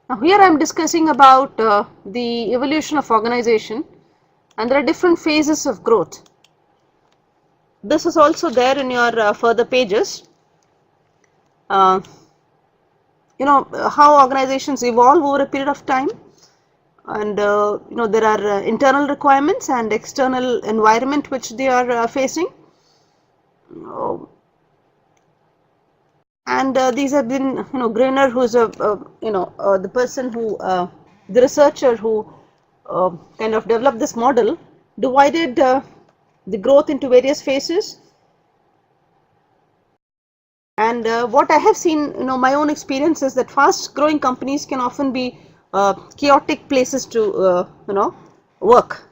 Now here I am discussing about the evolution of organization, and there are different phases of growth. This is also there in your further pages. Uh, how organizations evolve over a period of time, and there are internal requirements and external environment which they are facing. And these have been, Grainer, who is the person who, the researcher who kind of developed this model, divided the growth into various phases. And what I have seen, my own experience is that fast growing companies can often be chaotic places to, work.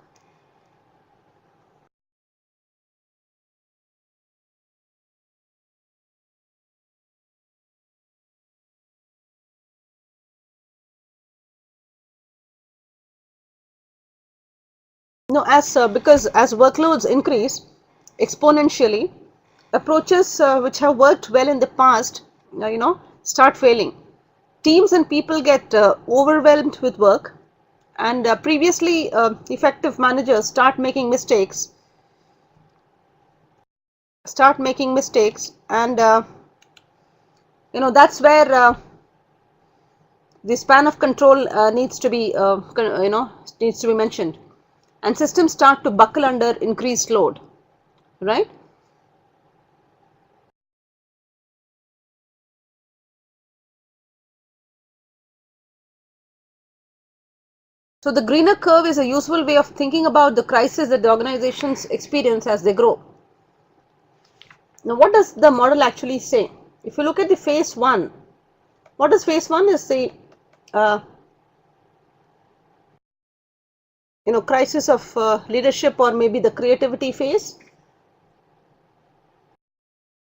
No, as because as workloads increase exponentially, approaches which have worked well in the past, start failing. Teams and people get overwhelmed with work, and previously effective managers start making mistakes, and that's where the span of control needs to be mentioned, and systems start to buckle under increased load, right? So the Greener curve is a useful way of thinking about the crisis that the organizations experience as they grow. Now what does the model actually say? If you look at the phase 1, what is phase 1 is the crisis of leadership, or maybe the creativity phase.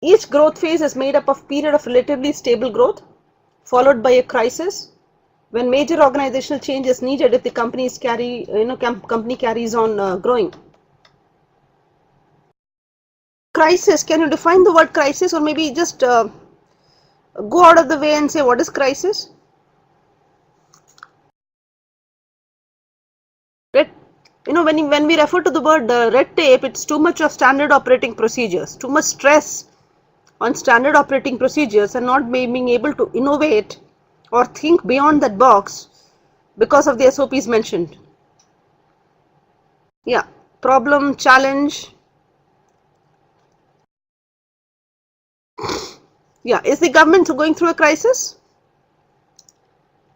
Each growth phase is made up of period of relatively stable growth followed by a crisis when major organizational change is needed if the companies company carries on growing. Crisis, can you define the word crisis, or maybe just go out of the way and say what is crisis? When we refer to the word red tape, it's too much of standard operating procedures, too much stress on standard operating procedures and not being able to innovate or think beyond that box because of the SOPs mentioned. Yeah, problem, challenge. Yeah, is the government going through a crisis?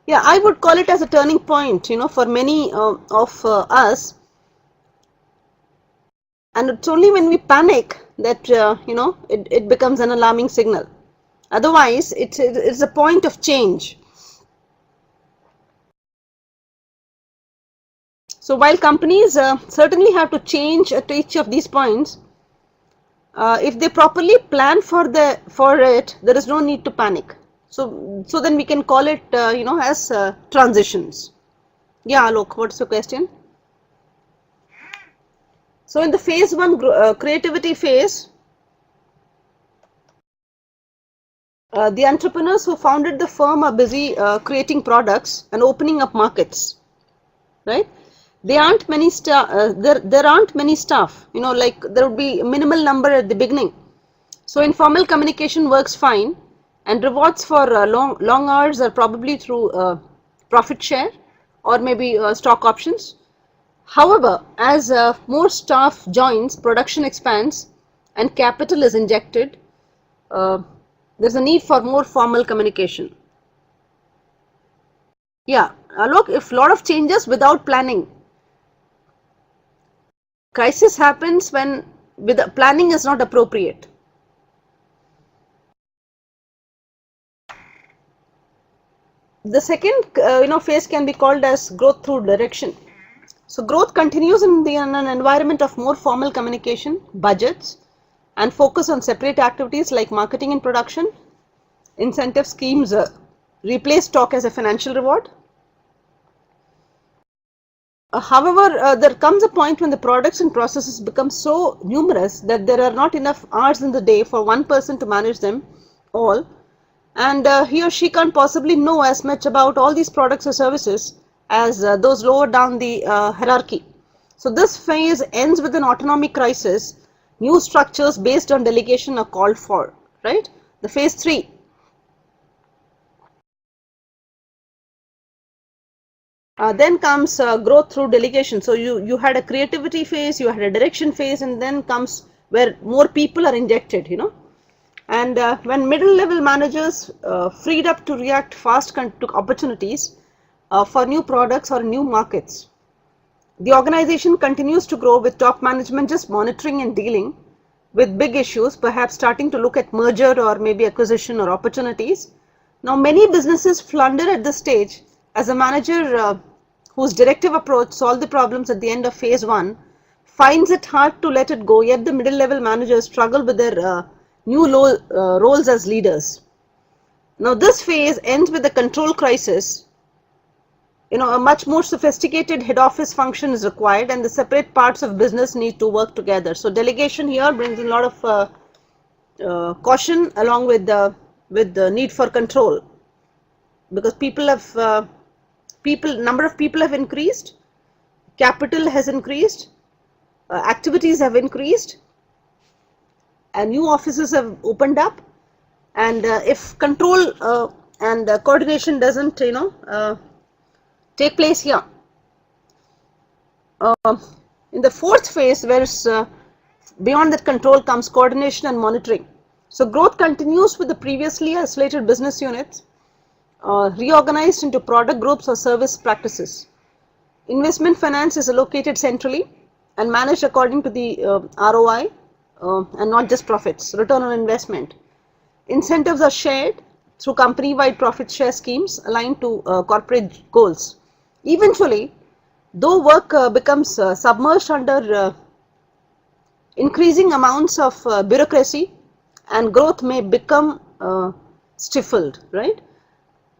Yeah, I would call it as a turning point, for many of us. And it's only when we panic that, it becomes an alarming signal. Otherwise, it's a point of change. So while companies certainly have to change at each of these points, if they properly plan for it, there is no need to panic. So then we can call it, as transitions. Yeah, Alok, what's your question? So in the phase 1 creativity phase, the entrepreneurs who founded the firm are busy creating products and opening up markets, right? There aren't many there aren't many staff, like there would be a minimal number at the beginning. So informal communication works fine, and rewards for long hours are probably through profit share or maybe stock options. However, as more staff joins, production expands and capital is injected, there is a need for more formal communication. Yeah, look, if lot of changes without planning, crisis happens when planning is not appropriate. The second phase can be called as growth through direction. So growth continues in an environment of more formal communication, budgets, and focus on separate activities like marketing and production. Incentive schemes replace stock as a financial reward. However, there comes a point when the products and processes become so numerous that there are not enough hours in the day for one person to manage them all, and he or she can't possibly know as much about all these products or services as those lower down the hierarchy. So this phase ends with an autonomic crisis. New structures based on delegation are called for, right? The phase 3. Then comes growth through delegation. So you had a creativity phase, you had a direction phase, and then comes where more people are injected, you know. And when middle level managers freed up to react fast to opportunities for new products or new markets, the organization continues to grow with top management just monitoring and dealing with big issues, perhaps starting to look at merger or maybe acquisition or opportunities. Now many businesses flounder at this stage as a manager whose directive approach solved the problems at the end of phase 1 finds it hard to let it go, yet the middle level managers struggle with their new roles as leaders. Now this phase ends with a control crisis. You know, a much more sophisticated head office function is required and the separate parts of business need to work together. So delegation here brings in a lot of caution along with the need for control, because number of people have increased, capital has increased, activities have increased, and new offices have opened up, and if control and coordination doesn't take place here, in the fourth phase, where beyond that control comes coordination and monitoring. So growth continues with the previously isolated business units reorganized into product groups or service practices. Investment finance is allocated centrally and managed according to the ROI and not just profits, return on investment. Incentives are shared through company-wide profit share schemes aligned to corporate goals. Eventually, though work becomes submerged under increasing amounts of bureaucracy, and growth may become stifled, right?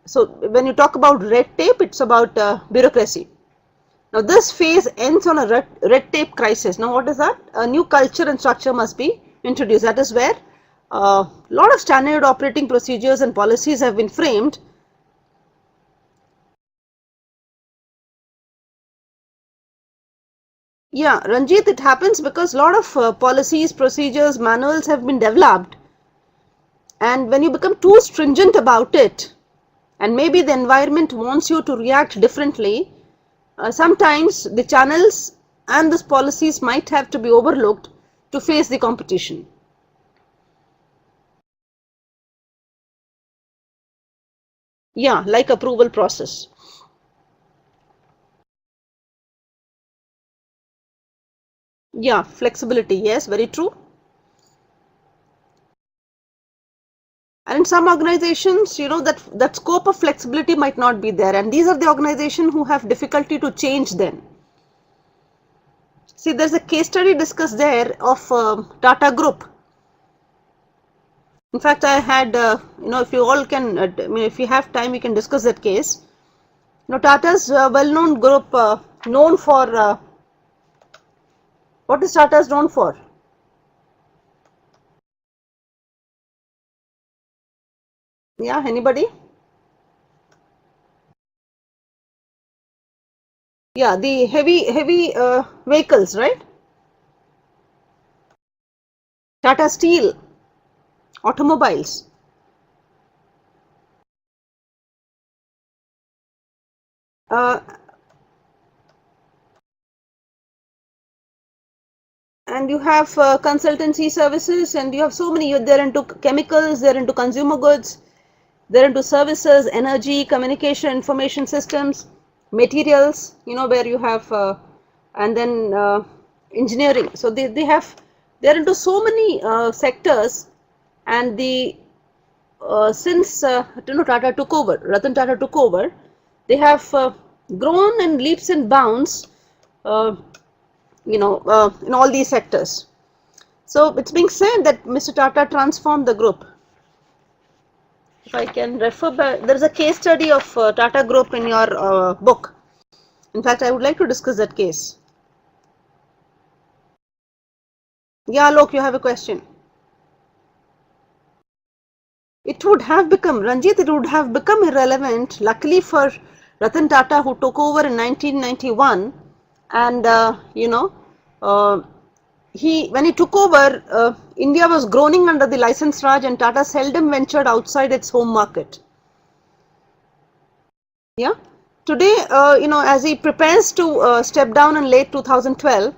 So when you talk about red tape, it's about bureaucracy. Now this phase ends on a red tape crisis. Now what is that? A new culture and structure must be introduced. That is where a lot of standard operating procedures and policies have been framed. Yeah, Ranjit, it happens because a lot of policies, procedures, manuals have been developed, and when you become too stringent about it, and maybe the environment wants you to react differently, sometimes the channels and these policies might have to be overlooked to face the competition. Yeah, like approval process. Yeah, flexibility, yes, very true. And in some organizations, you know, that scope of flexibility might not be there, and these are the organizations who have difficulty to change then. See, there's a case study discussed there of Tata Group. In fact, I had, if you all can, if you have time, you can discuss that case. Tata's well-known group, known for, what is Tata's known for? Yeah, anybody? Yeah, the heavy vehicles, right? Tata Steel, automobiles. Uh, and you have consultancy services, and you have so many. They're into chemicals, they're into consumer goods, they're into services, energy, communication, information systems, materials, where you have, and then engineering. So they're into so many sectors, and since Tata took over, Ratan Tata took over, they have grown in leaps and bounds, in all these sectors. So it's being said that Mr. Tata transformed the group. If I can refer back, there is a case study of Tata Group in your book. In fact, I would like to discuss that case. Yeah, Alok, you have a question. it would have become, Ranjit, it would have become irrelevant, luckily for Ratan Tata, who took over in 1991, and when he took over, India was groaning under the license Raj, and Tata seldom ventured outside its home market. Yeah. Today, as he prepares to step down in late 2012,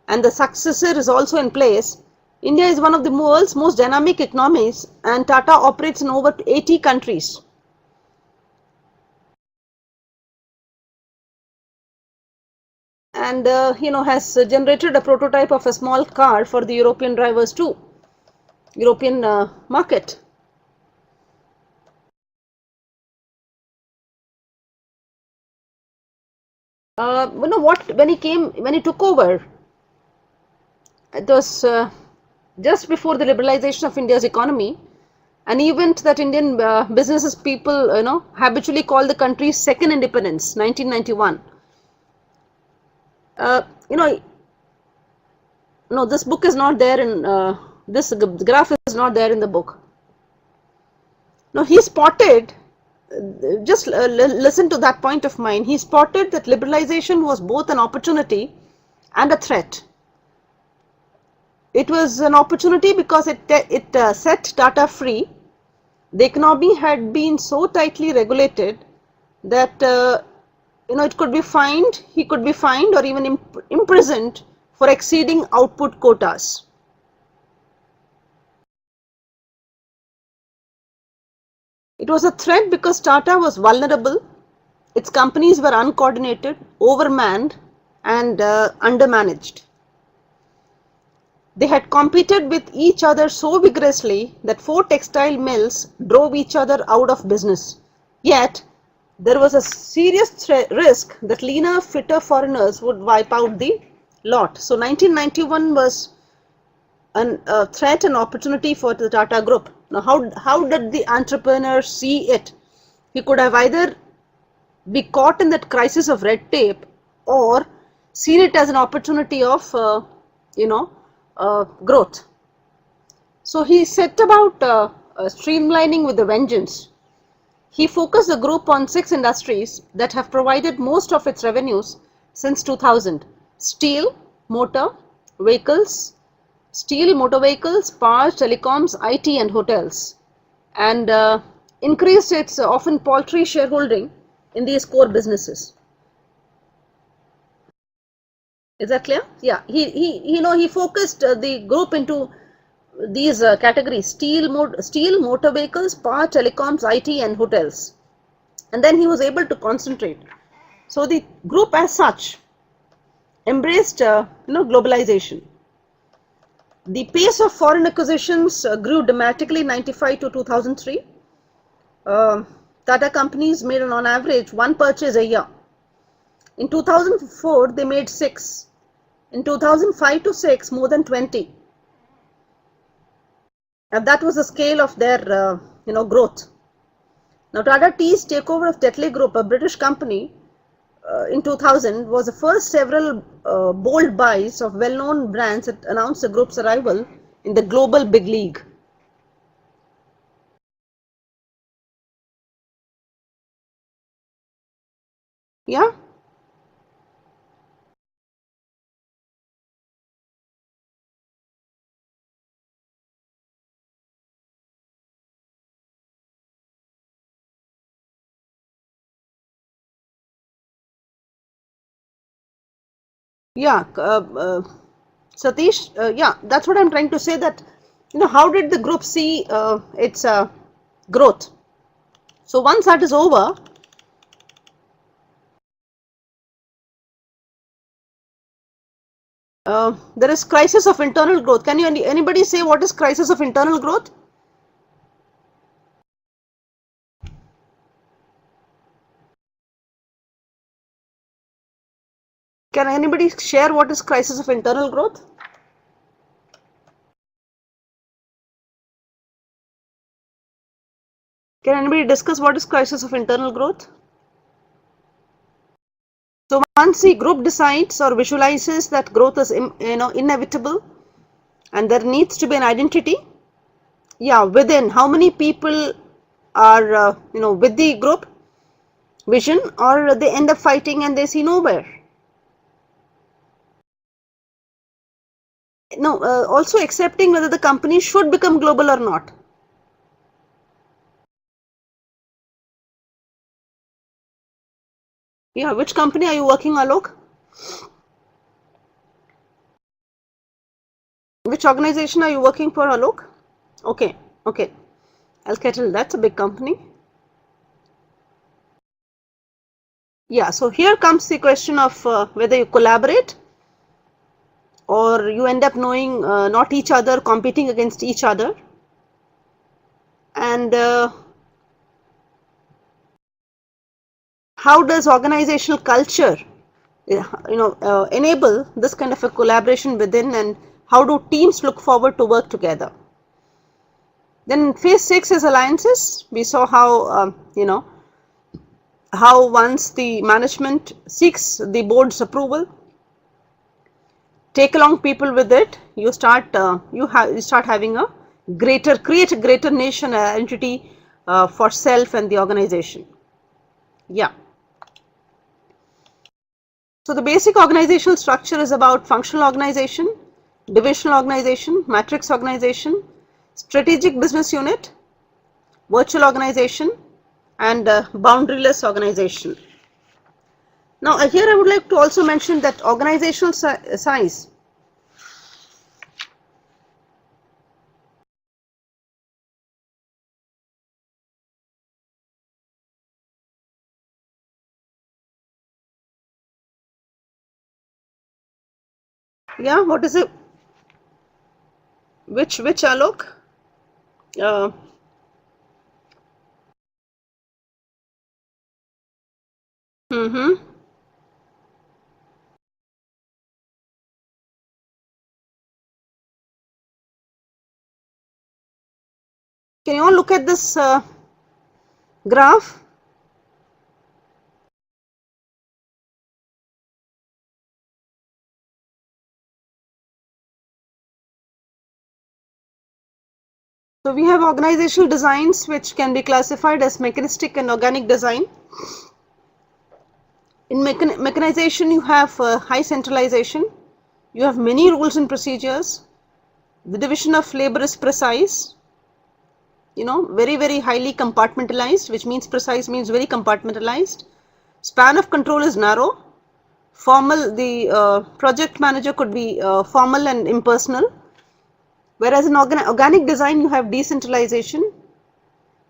and the successor is also in place, India is one of the world's most dynamic economies, and Tata operates in over 80 countries. And has generated a prototype of a small car for the European drivers too, European market. When he took over, it was just before the liberalization of India's economy, an event that Indian businesses people habitually call the country's second independence, 1991. uh, you know no, this book is not there in this graph is not there in the book. Now he spotted, just listen to that point of mine, he spotted that liberalization was both an opportunity and a threat. It was an opportunity because it set Tata free. The economy had been so tightly regulated that it could be fined, he could be fined or even imprisoned for exceeding output quotas. It was a threat because Tata was vulnerable, its companies were uncoordinated, overmanned and undermanaged. They had competed with each other so vigorously that 4 textile mills drove each other out of business. Yet, there was a serious risk that leaner, fitter foreigners would wipe out the lot. So, 1991 was a threat and opportunity for the Tata Group. Now, how did the entrepreneur see it? He could have either be caught in that crisis of red tape or seen it as an opportunity of, growth. So he set about streamlining with a vengeance. He focused the group on 6 industries that have provided most of its revenues since 2000: steel, motor vehicles, power, telecoms, IT and hotels, and increased its often paltry shareholding in these core businesses. Is that clear? Yeah, he focused the group into these categories: steel, motor vehicles, power, telecoms, IT and hotels, and then he was able to concentrate. So the group as such embraced globalization. The pace of foreign acquisitions grew dramatically 95 to 2003. Tata companies made on average 1 purchase a year. In 2004 they made 6. In 2005 to 6 more than 20. And that was the scale of their growth. Now Tata Tea's takeover of Tetley Group, a British company, in 2000 was the first several bold buys of well-known brands that announced the group's arrival in the global big league. Yeah. Yeah, Satish, yeah, that's what I'm trying to say, that how did the group see its growth? So once that is over, there is crisis of internal growth. Can you anybody say what is crisis of internal growth? Can anybody share what is crisis of internal growth? Can anybody discuss what is crisis of internal growth? So once the group decides or visualizes that growth is inevitable and there needs to be an identity, Yeah, within how many people are with the group vision, or they end up fighting and they see nowhere. No, also accepting whether the company should become global or not. Yeah, which company are you working, Alok? Which organization are you working for, Alok? Okay, okay. Alcatel, that's a big company. Yeah, so here comes the question of whether you collaborate or you end up knowing not each other, competing against each other. And how does organizational culture enable this kind of a collaboration within, and how do teams look forward to work together? Then phase 6 is alliances. We saw how how once the management seeks the board's approval, take along people with it, you start having a create a greater nation entity for self and the organization. Yeah. So the basic organizational structure is about functional organization, divisional organization, matrix organization, strategic business unit, virtual organization, and boundaryless organization. Now here I would like to also mention that organizational size. Yeah, what is it? Which Alok? Uh, mm-hmm. Can you all look at this graph? So we have organizational designs which can be classified as mechanistic and organic design. In mechanization, you have high centralization, you have many rules and procedures, the division of labor is precise, very highly compartmentalized, which means precise means very compartmentalized. Span of control is narrow. Formal, the project manager could be formal and impersonal, whereas in organic design you have decentralization,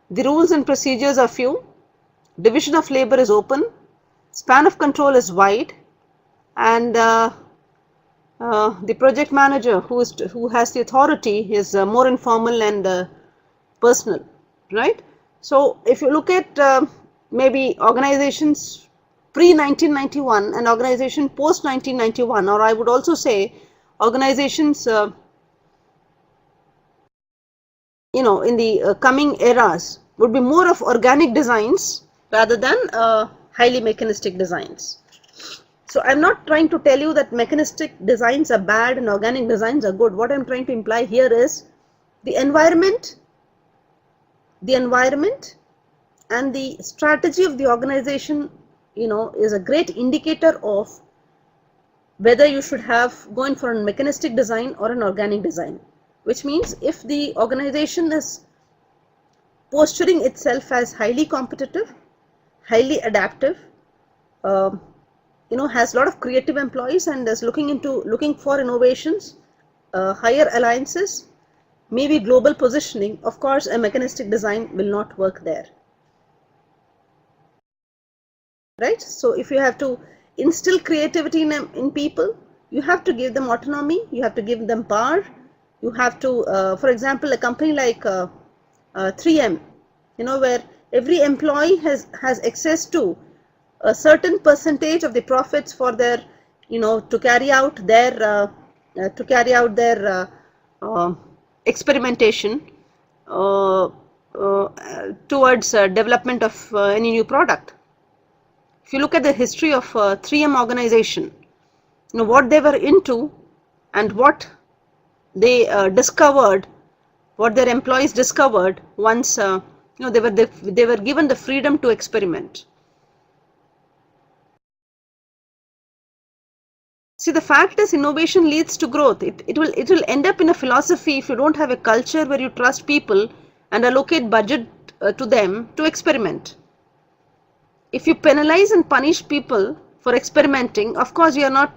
the rules and procedures are few, division of labor is open, span of control is wide, and the project manager who has the authority is more informal and personal, right? So if you look at maybe organizations pre 1991 and organization post 1991, or I would also say organizations in the coming eras would be more of organic designs rather than highly mechanistic designs. So I'm not trying to tell you that mechanistic designs are bad and organic designs are good. What I'm trying to imply here is the environment and the strategy of the organization is a great indicator of whether you should have going for a mechanistic design or an organic design, which means if the organization is posturing itself as highly competitive, highly adaptive, has a lot of creative employees and is looking for innovations, higher alliances, maybe global positioning, of course a mechanistic design will not work there, right? So if you have to instill creativity in people, you have to give them autonomy, you have to give them power, you have to for example a company like 3M, where every employee has access to a certain percentage of the profits for their to carry out their experimentation towards development of any new product. If you look at the history of 3M organization, what they were into and what they discovered what their employees discovered once they were given the freedom to experiment. See, the fact is innovation leads to growth. It will end up in a philosophy if you don't have a culture where you trust people and allocate budget to them to experiment. If you penalize and punish people for experimenting, of course you are not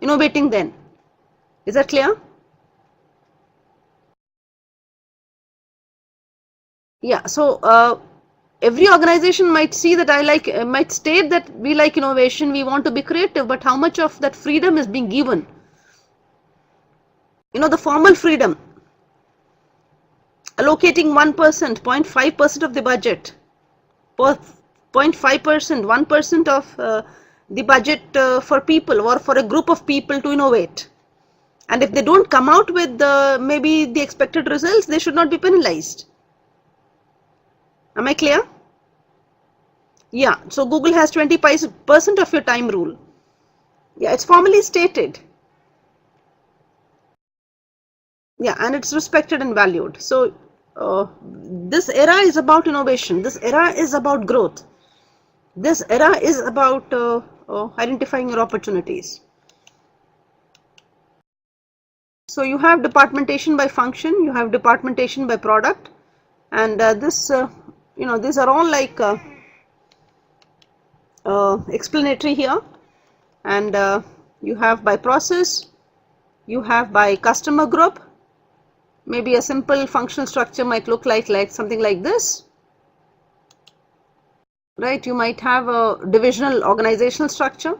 innovating then. Is that clear? Yeah, so every organization might see that might state that we like innovation, we want to be creative, but how much of that freedom is being given? The formal freedom, allocating 1%, 0.5% of the budget, 0.5%, 1% of the budget for people or for a group of people to innovate. And if they don't come out with maybe the expected results, they should not be penalized. Am I clear? Yeah, so Google has 20% of your time rule. Yeah, it's formally stated. Yeah, and it's respected and valued. So this era is about innovation. This era is about growth. This era is about identifying your opportunities. So you have departmentation by function, you have departmentation by product, and these are all like explanatory here. And you have by process, you have by customer group. Maybe a simple functional structure might look like something like this, right? You might have a divisional organizational structure.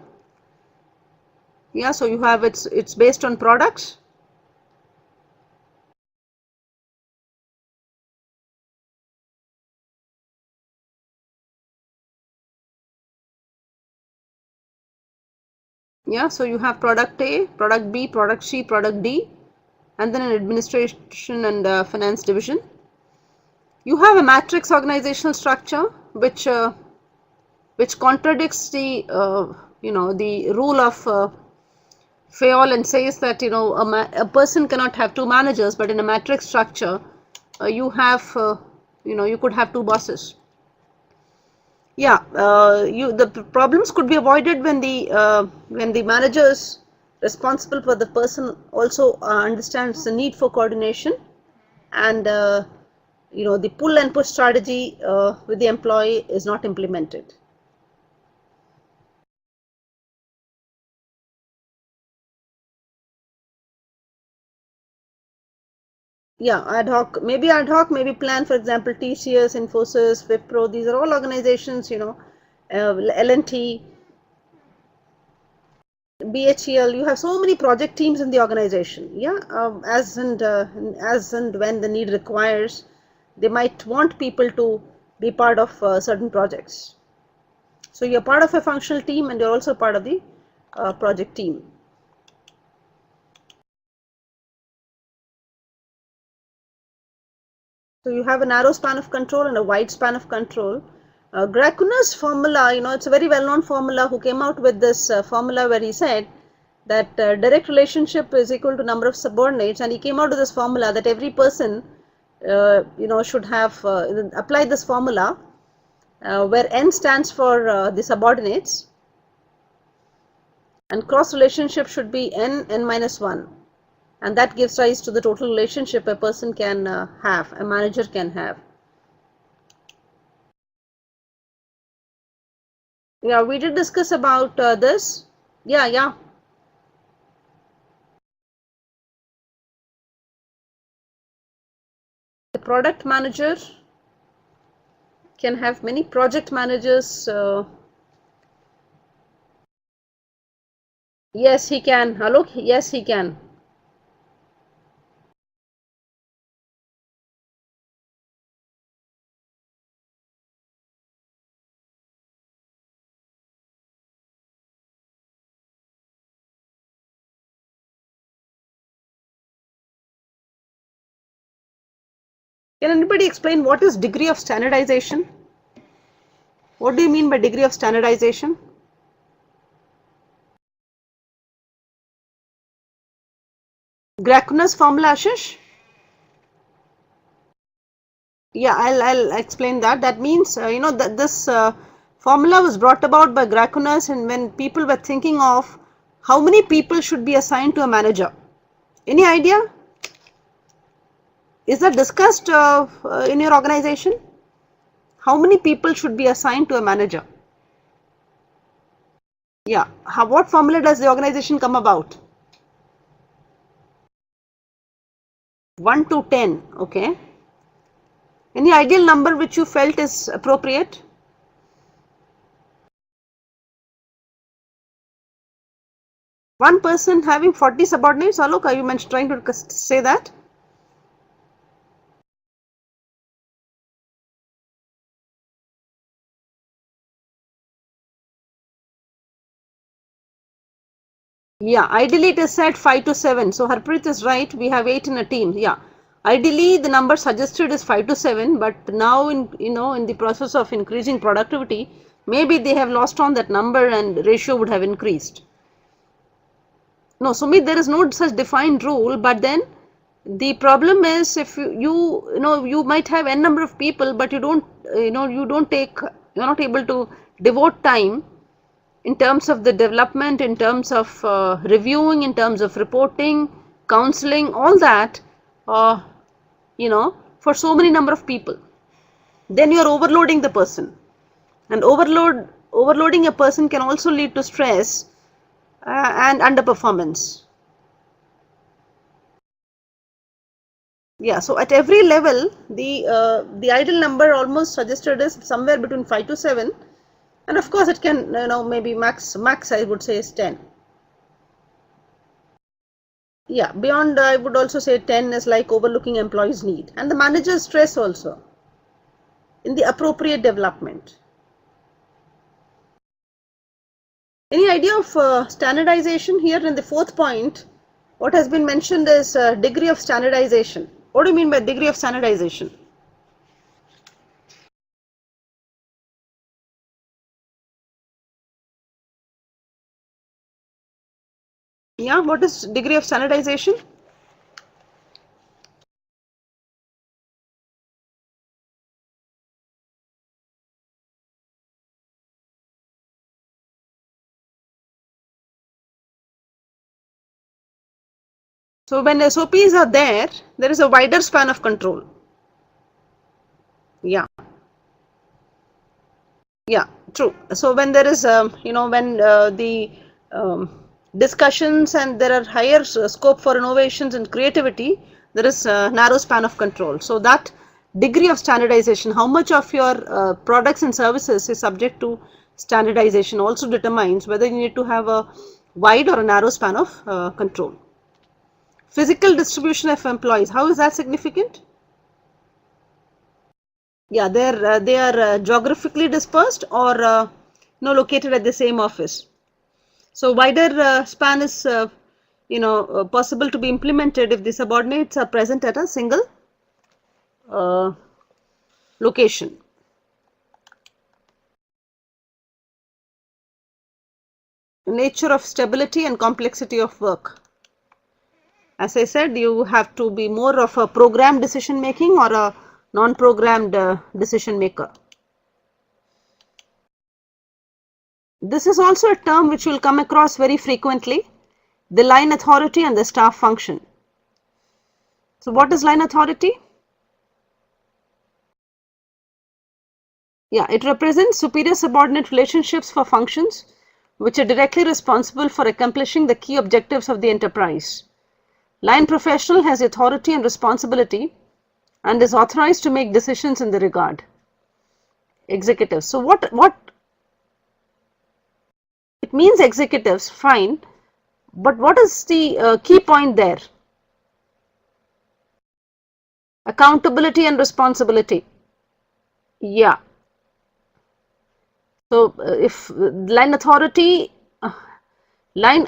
Yeah, so you have it's based on products. Yeah, so you have product A, product B, product C, product D, and then an administration and finance division. You have a matrix organizational structure which contradicts the the rule of Fayol and says that a person cannot have two managers, but in a matrix structure you have you could have two bosses. Yeah, the problems could be avoided when the managers responsible for the person also understands the need for coordination, and the pull and push strategy with the employee is not implemented. Yeah, ad hoc, maybe plan, for example, TCS, Infosys, Wipro, these are all organizations, L&T, BHEL, you have so many project teams in the organization. Yeah, as and when the need requires, they might want people to be part of certain projects. So you're part of a functional team and you're also part of the project team. So you have a narrow span of control and a wide span of control. Grakuna's formula, it's a very well-known formula, who came out with this formula where he said that direct relationship is equal to number of subordinates, and he came out with this formula that every person should have apply this formula where n stands for the subordinates and cross relationship should be n minus 1, and that gives rise to the total relationship a person can have, a manager can have. Yeah, we did discuss about this. Yeah. The product manager can have many project managers. Yes, he can. Hello? Yes, he can. Can anybody explain what is degree of standardization? What do you mean by degree of standardization? Grakuna's formula, Ashish? Yeah, I'll explain that. That means, that this formula was brought about by Gracchus, and when people were thinking of how many people should be assigned to a manager. Any idea? Is that discussed in your organization? How many people should be assigned to a manager? Yeah. What formula does the organization come about? 1 to 10. Okay. Any ideal number which you felt is appropriate? One person having 40 subordinates. Alok, are you trying to say that? Yeah, ideally it is said 5 to 7. So Harpreet is right. We have 8 in a team. Yeah. Ideally the number suggested is 5 to 7, but now in the process of increasing productivity, maybe they have lost on that number and ratio would have increased. No, Sumit, there is no such defined rule, but then the problem is if you might have n number of people, but you don't you're not able to devote time in terms of the development, in terms of reviewing, in terms of reporting, counseling, all that, uh, for so many number of people, then you are overloading the person, and overloading a person can also lead to stress and underperformance. Yeah, so at every level, the ideal number almost suggested is somewhere between 5 to 7, and of course it can maybe max I would say is 10. Yeah, beyond I would also say 10 is like overlooking employees' need and the manager's stress also in the appropriate development. Any idea of standardization here in the fourth point? What has been mentioned is degree of standardization. What do you mean by degree of standardization? Yeah, what is degree of standardization? So when SOPs are there, there is a wider span of control. Yeah. Yeah, true. So when there is, when the discussions and there are higher scope for innovations and creativity, there is a narrow span of control. So that degree of standardization, how much of your products and services is subject to standardization also determines whether you need to have a wide or a narrow span of control. Physical distribution of employees, how is that significant? Yeah, they are geographically dispersed or located at the same office. So wider span is possible to be implemented if the subordinates are present at a single uh, location. Nature of stability and complexity of work. As I said, you have to be more of a programmed decision making or a non-programmed decision maker. This is also a term which will come across very frequently, the line authority and the staff function. So what is line authority? Yeah, it represents superior subordinate relationships for functions which are directly responsible for accomplishing the key objectives of the enterprise. Line professional has authority and responsibility and is authorized to make decisions in the regard. Executives. So what it means executives, fine, but what is the key point there? Accountability and responsibility. Yeah. So if line authority, line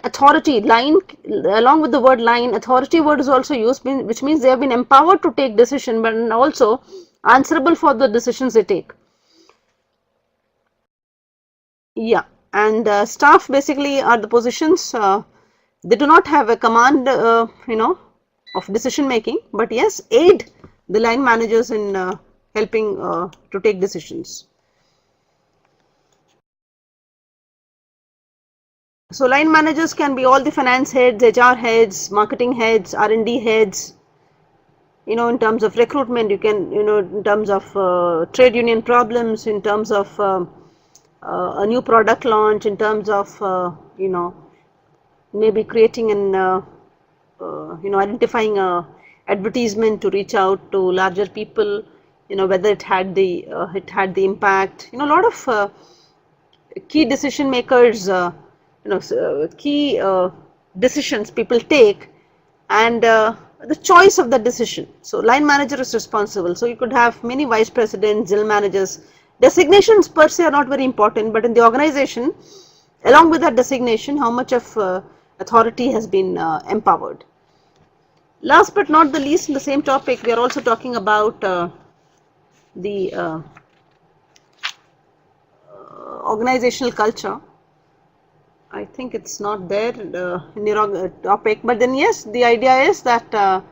along with the word line, authority word is also used, which means they have been empowered to take decision, but also answerable for the decisions they take. Yeah, and staff basically are the positions. They do not have a command, of decision making, but yes, aid the line managers in helping to take decisions. So line managers can be all the finance heads, HR heads, marketing heads, R&D heads. In terms of recruitment, you can, in terms of trade union problems, in terms of a new product launch, in terms of, maybe creating an, identifying a advertisement to reach out to larger people, whether it had the impact, a lot of key decision makers, key decisions people take, and the choice of the decision. So line manager is responsible. So you could have many vice presidents, general managers. Designations per se are not very important, but in the organization, along with that designation, how much of authority has been empowered. Last but not the least, in the same topic, we are also talking about the organizational culture. I think it's not there in your topic, but then yes, the idea is that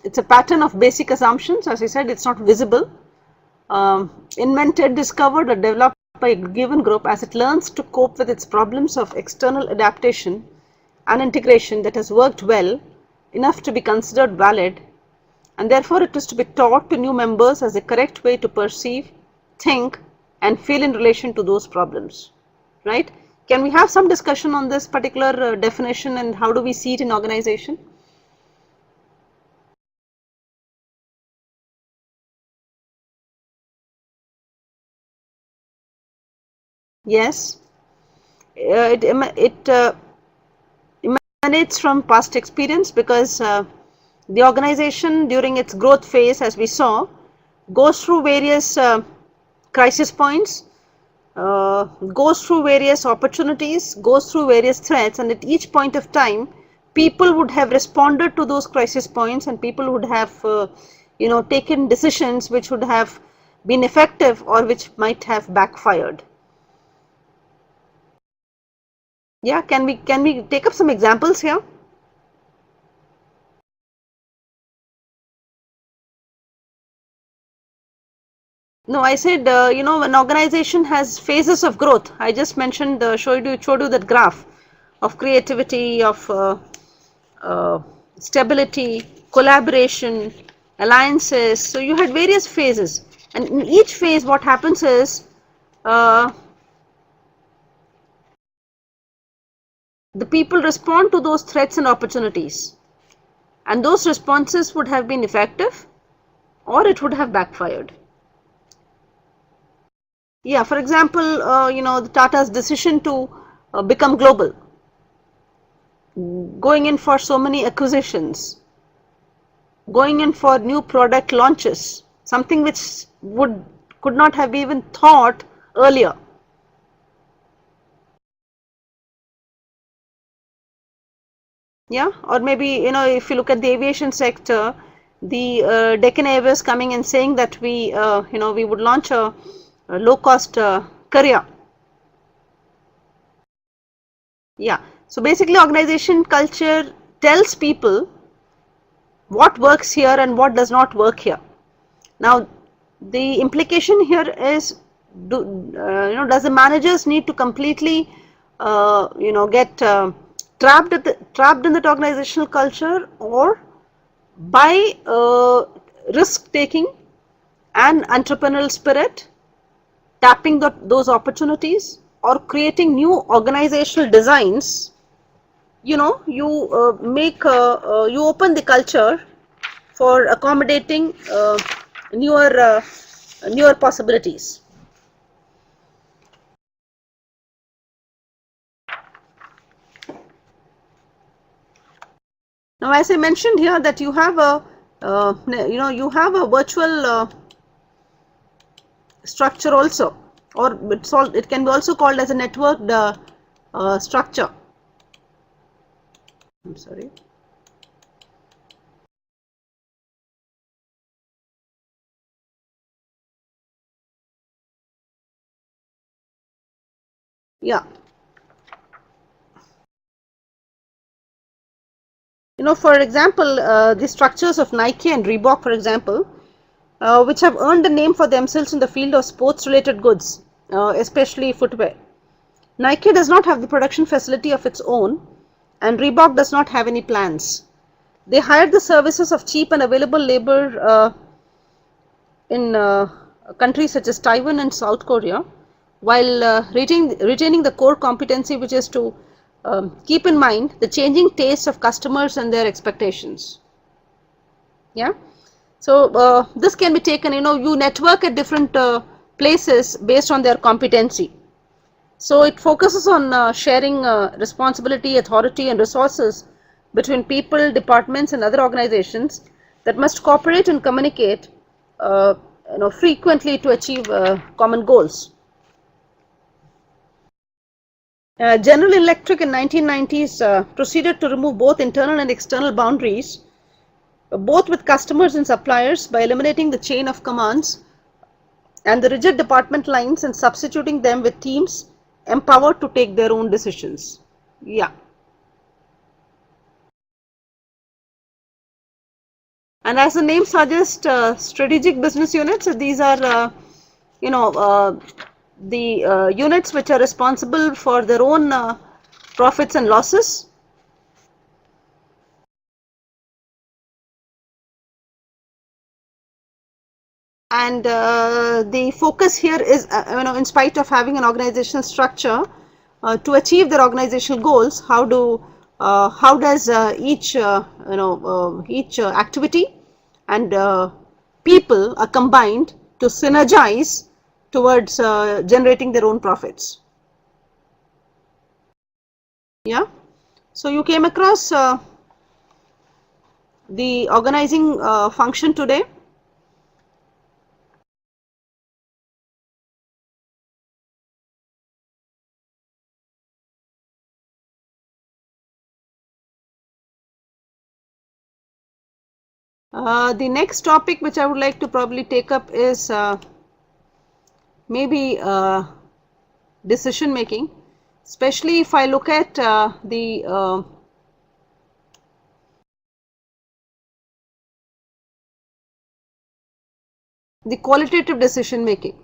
it's a pattern of basic assumptions. As I said, it's not visible, invented, discovered, or developed by a given group as it learns to cope with its problems of external adaptation and integration that has worked well enough to be considered valid, and therefore it is to be taught to new members as a correct way to perceive, think, and feel in relation to those problems, right? Can we have some discussion on this particular definition and how do we see it in organization? Yes, it emanates from past experience, because the organization during its growth phase, as we saw, goes through various crisis points, goes through various opportunities, goes through various threats, and at each point of time people would have responded to those crisis points, and people would have taken decisions which would have been effective or which might have backfired. Yeah, can we take up some examples here? No, I said, an organization has phases of growth. I just mentioned, showed you that graph of creativity, of stability, collaboration, alliances. So you had various phases, and in each phase what happens is the people respond to those threats and opportunities, and those responses would have been effective or it would have backfired. Yeah, for example, the Tata's decision to become global, going in for so many acquisitions, going in for new product launches, something which could not have even thought earlier. Yeah, or maybe if you look at the aviation sector, the Deccan Airways coming and saying that we would launch a low cost carrier. Yeah, so basically organization culture tells people what works here and what does not work here. Now the implication here is, does the managers need to completely get trapped in that organizational culture, or by risk taking and entrepreneurial spirit, tapping those opportunities, or creating new organizational designs, you open the culture for accommodating newer possibilities. Now, as I mentioned here, that you have a virtual structure also, or it can be also called as a networked structure. I'm sorry. Yeah. For example, the structures of Nike and Reebok, for example, which have earned a name for themselves in the field of sports related goods, especially footwear. Nike does not have the production facility of its own, and Reebok does not have any plans. They hired the services of cheap and available labor in countries such as Taiwan and South Korea, while retaining the core competency, which is to keep in mind the changing tastes of customers and their expectations. Yeah. So this can be taken, you network at different places based on their competency. So it focuses on sharing responsibility, authority and resources between people, departments and other organizations that must cooperate and communicate frequently to achieve common goals. General Electric in 1990s proceeded to remove both internal and external boundaries, both with customers and suppliers, by eliminating the chain of commands and the rigid department lines and substituting them with teams empowered to take their own decisions. Yeah. And as the name suggests, strategic business units, these are the units which are responsible for their own profits and losses. And the focus here is, in spite of having an organizational structure, to achieve their organizational goals, how does each activity and people are combined to synergize towards generating their own profits. Yeah. So you came across the organizing function today. The next topic which I would like to probably take up is maybe decision making, especially if I look at the qualitative decision making.